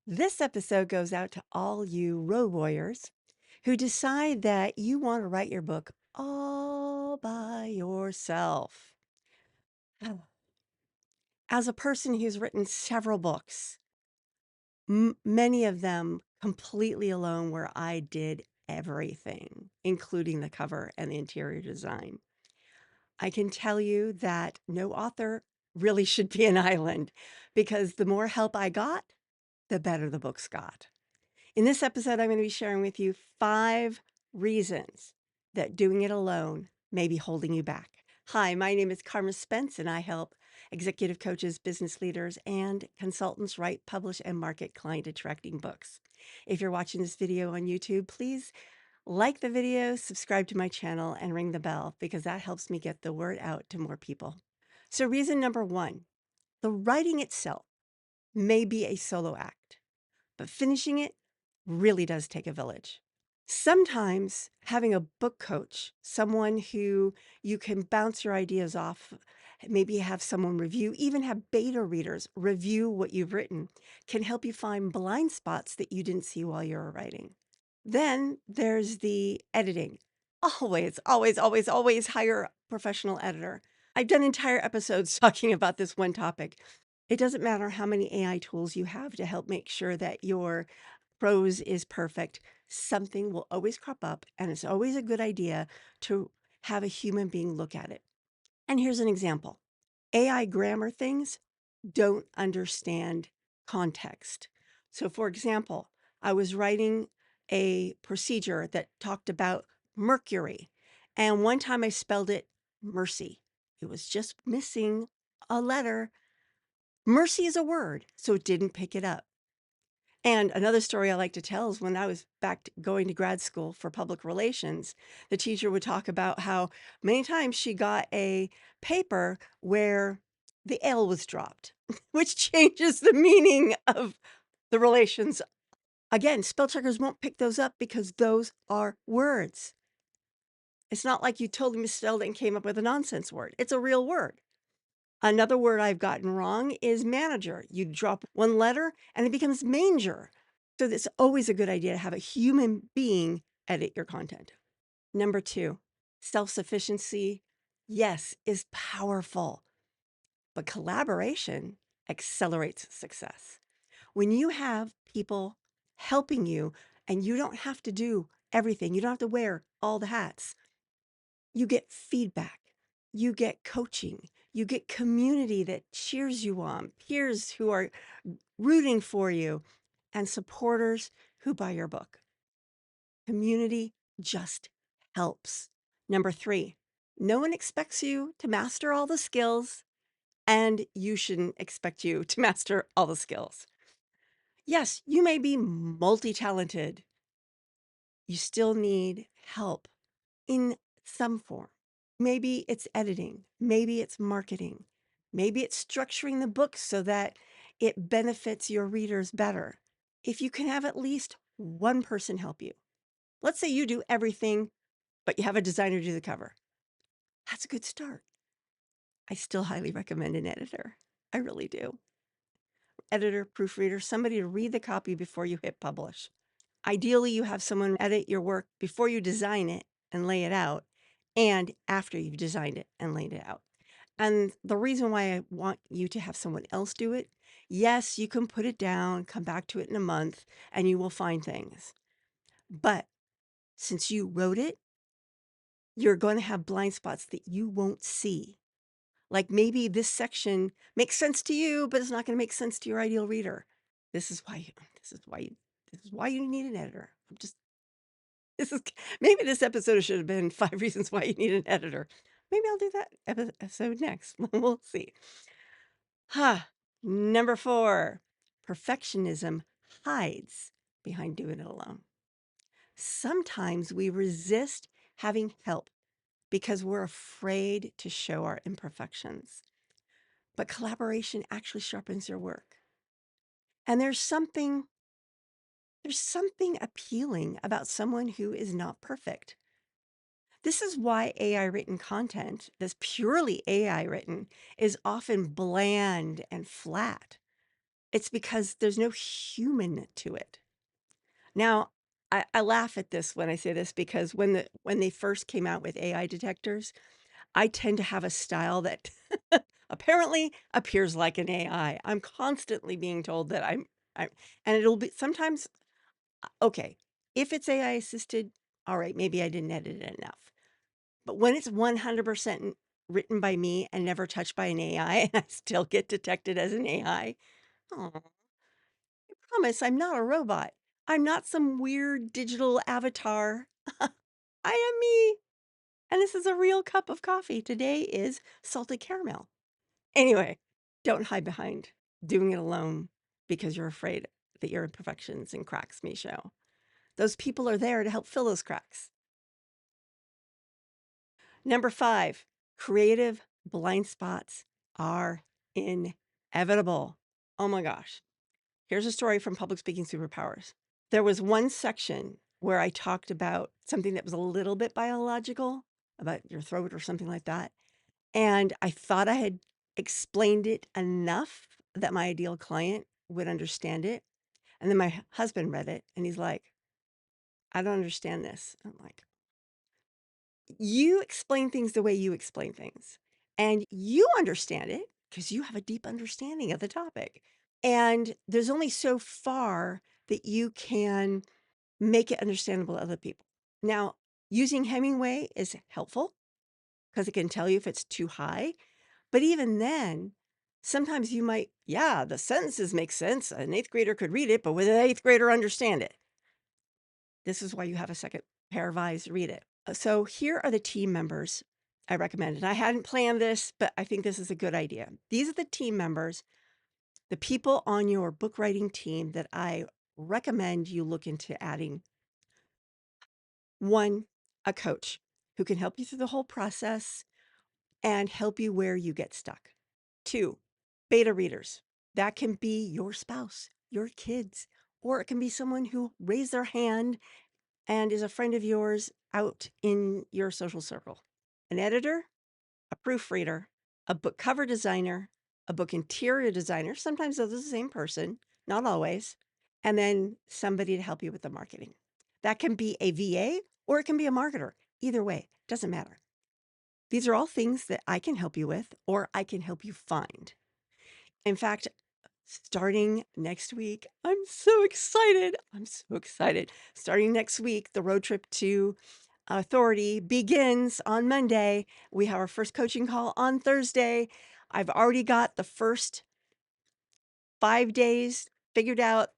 This episode goes out to all you road warriors who decide that you want to write your book all by yourself. As a person who's written several books, many of them completely alone, where I did everything, including the cover and the interior design, I can tell you that no author really should be an island because the more help I got, the better the books got. In this episode, I'm going to be sharing with you 5 reasons that doing it alone may be holding you back. Hi, my name is Carma Spence, and I help executive coaches, business leaders, and consultants write, publish, and market client attracting books. If you're watching this video on YouTube, please like the video, subscribe to my channel, and ring the bell because that helps me get the word out to more people. So, reason number 1, the writing itself may be a solo act, but finishing it really does take a village. Sometimes having a book coach, someone who you can bounce your ideas off, maybe have someone review, even have beta readers review what you've written, can help you find blind spots that you didn't see while you were writing. Then there's the editing. Always hire a professional editor. I've done entire episodes talking about this one topic. It doesn't matter how many AI tools you have to help make sure that your prose is perfect. Something will always crop up, and it's always a good idea to have a human being look at it. And here's an example. AI grammar things don't understand context. So, for example, I was writing a procedure that talked about mercury, and one time I spelled it mercy. It was just missing a letter. Mercy is a word, so it didn't pick it up. And another story I like to tell is when I was going to grad school for public relations, the teacher would talk about how many times she got a paper where the L was dropped, which changes the meaning of the relations. Again, spell checkers won't pick those up because those are words. It's not like you totally misspelled it and came up with a nonsense word. It's a real word. Another word I've gotten wrong is manager. You drop one letter and it becomes manger. So it's always a good idea to have a human being edit your content. Number 2, self-sufficiency, yes, is powerful, but collaboration accelerates success. When you have people helping you and you don't have to do everything, you don't have to wear all the hats, you get feedback, you get coaching, you get community that cheers you on, peers who are rooting for you, and supporters who buy your book. Community just helps. Number 3, no one expects you to master all the skills, and you shouldn't expect you to master all the skills. Yes, you may be multi-talented. You still need help in some form. Maybe it's editing, maybe it's marketing, maybe it's structuring the book so that it benefits your readers better. If you can have at least one person help you, let's say you do everything, but you have a designer do the cover. That's a good start. I still highly recommend an editor. I really do. Editor, proofreader, somebody to read the copy before you hit publish. Ideally, you have someone edit your work before you design it and lay it out, and after you've designed it and laid it out. And the reason why I want you to have someone else do it, yes, you can put it down, come back to it in a month, and you will find things. But since you wrote it, you're going to have blind spots that you won't see. Like maybe this section makes sense to you, but it's not going to make sense to your ideal reader. This is why you need an editor. This is maybe this episode should have been 5 reasons why you need an editor. Maybe I'll do that episode next. We'll see. Number 4, perfectionism hides behind doing it alone. Sometimes we resist having help because we're afraid to show our imperfections. But collaboration actually sharpens your work. And there's something appealing about someone who is not perfect. This is why AI written content, that's purely AI written, is often bland and flat. It's because there's no human to it. Now, I laugh at this when I say this because when they first came out with AI detectors, I tend to have a style that apparently appears like an AI. I'm constantly being told that I and it'll be sometimes okay, if it's AI assisted, all right, maybe I didn't edit it enough. But when it's 100% written by me and never touched by an AI, and I still get detected as an AI, oh, I promise I'm not a robot. I'm not some weird digital avatar. I am me. And this is a real cup of coffee. Today is salted caramel. Anyway, don't hide behind doing it alone because you're afraid that your imperfections and cracks may show. Those people are there to help fill those cracks. Number 5, creative blind spots are inevitable. Oh my gosh. Here's a story from Public Speaking Superpowers. There was one section where I talked about something that was a little bit biological, about your throat or something like that. And I thought I had explained it enough that my ideal client would understand it. And then my husband read it and he's like, I don't understand this. I'm like, you explain things the way you explain things, and you understand it because you have a deep understanding of the topic. And there's only so far that you can make it understandable to other people. Now, using Hemingway is helpful because it can tell you if it's too high. But even then, sometimes you might, yeah, the sentences make sense. An eighth grader could read it, but would an eighth grader understand it? This is why you have a second pair of eyes to read it. So here are the team members I recommended. I hadn't planned this, but I think this is a good idea. These are the team members, the people on your book writing team that I recommend you look into adding. 1, a coach who can help you through the whole process and help you where you get stuck. 2, beta readers. That can be your spouse, your kids, or it can be someone who raised their hand and is a friend of yours out in your social circle. An editor, a proofreader, a book cover designer, a book interior designer. Sometimes those are the same person, not always. And then somebody to help you with the marketing. That can be a VA or it can be a marketer. Either way, doesn't matter. These are all things that I can help you with or I can help you find. In fact, starting next week, I'm so excited. I'm so excited. Starting next week, the road trip to Authority begins on Monday. We have our first coaching call on Thursday. I've already got the first 5 days figured out.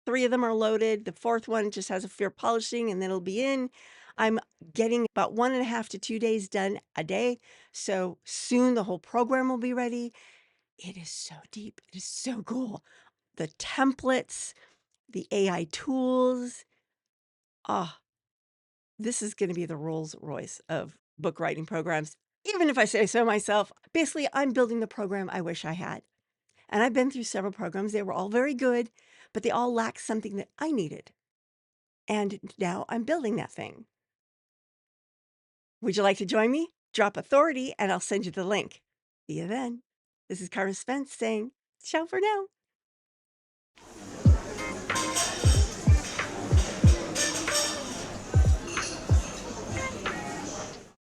3 of them are loaded. The fourth one just has a fear polishing and then it'll be in. I'm getting about 1.5 to 2 days done a day. So soon the whole program will be ready. It is so deep. It is so cool. The templates, the AI tools. Ah, this is going to be the Rolls Royce of book writing programs. Even if I say so myself, basically, I'm building the program I wish I had. And I've been through several programs. They were all very good, but they all lacked something that I needed. And now I'm building that thing. Would you like to join me? Drop Authority and I'll send you the link. See you then. This is Carma Spence saying, ciao for now.